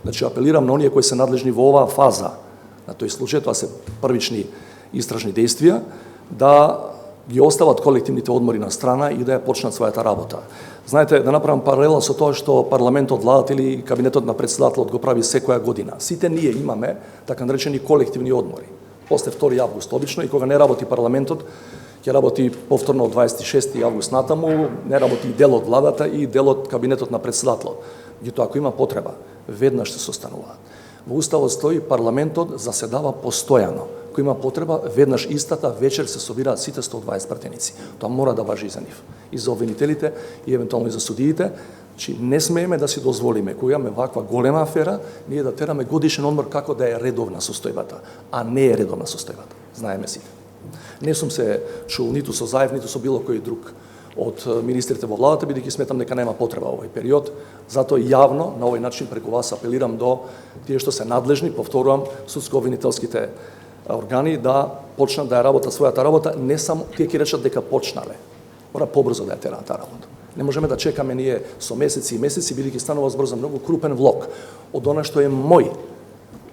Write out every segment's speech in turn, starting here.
Значи, апелирам на оние кои се надлежни во оваа фаза, на тој случај, тоа се првични истражни действија, да ги остават колективните одмори на страна и да ја почнат својата работа. Знаете, да направам паралела со тоа што парламентот, владата или кабинетот на председателот го прави секоја година. Сите ние имаме така наречени колективни одмори. После 2 август обично, и кога не работи парламентот, ќе работи повторно од 26 август натаму, не работи и дел од владата и дел од кабинетот на председателот. Меѓутоа, ако има потреба, веднаш се состануваат. Во Уставот стои парламентот заседава постојано. Ако има потреба, веднаш истата вечер се собираат сите 120 пратеници. Тоа мора да важи и за нив. И за обвинителите, и евентуално и за судиите. Че не смееме да си дозволиме, кога имаме ваква голема афера, ние да тераме годишен одмор како да е редовна состојбата, а не е редовна состојбата. Знаеме сите. Не сум се чул ниту со Заев, ниту со било кој друг од министрите во владата, бидејќи сметам дека нема потреба овој период. Затоа јавно на овој начин преку вас апелирам до тие што се надлежни, повторувам, судско-обвинителските органи да почнат да ја работат својата работа, не само тие ќе речат дека почнале. Мора побрзо да ја тераат таа работа. Не можеме да чекаме ние со месеци и месеци, бидејќи станува збор за многу крупен влог од она што е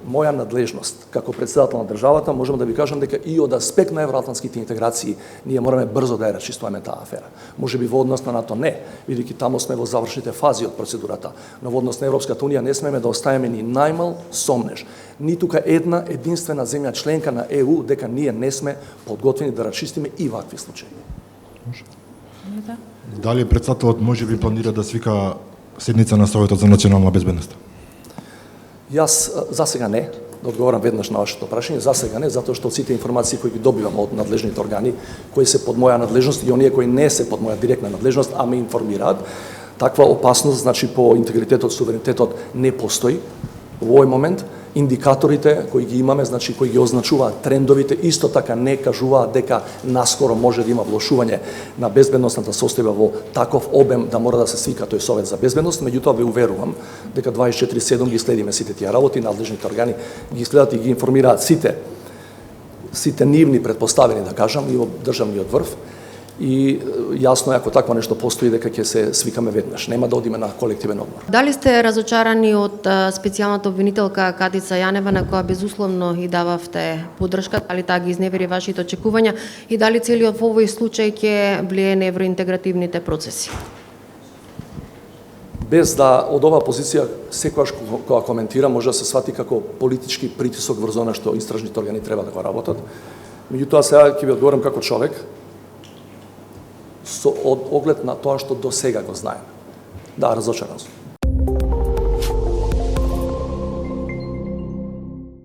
моја надлежност како председател на државата. Можам да ви кажам дека и од аспект на евроатлантските интеграции ние мораме брзо да ја расчистуваме таа афера. Можеби во однос на НАТО не, бидејќи таму сме во завршните фази од процедурата, но во однос на Европската унија не смееме да оставиме ни најмал сомнеж, ни тука една единствена земја членка на ЕУ дека ние не сме подготвени да расчистиме и вакви случаи. Дали председателот може би планира да свика седница на Советот за национална безбедност? Јас за сега не, да одговорам веднаш на вашето прашање, за сега не, затоа што сите информации кои ги добивам од надлежните органи, кои се под моја надлежност и оние кои не се под моја директна надлежност, а ме информираат, таква опасност, значи по интегритетот, суверенитетот не постои во овој момент. Индикаторите кои ги имаме, значи кои ги означуваат трендовите, исто така не кажуваат дека наскоро може да има влошување на безбедносната состојба во таков обем да мора да се свика тој Совет за безбедност. Меѓутоа ве уверувам дека 24/7 ги следиме сите тие работи, надлежните органи ги следат и ги информираат сите нивни предпоставени, да кажам, и во државниот врв. И јасно е ако такво нешто постои дека ќе се свикаме веднаш. Нема да одиме на колективен одмор. Дали сте разочарани од специјалната обвинителка Катица Јанева, на која безусловно и дававте поддршка, дали таа ги изневери вашите очекувања и дали целиот во овој случај ќе влие на евроинтегративните процеси? Без да од оваа позиција секогаш кога коментира може да се свати како политички притисок врз она што истражните органи треба да го работат. Меѓутоа сега ќе ви одговорам како човек со оглед на тоа што до сега го знаем. Да, разочаран сум.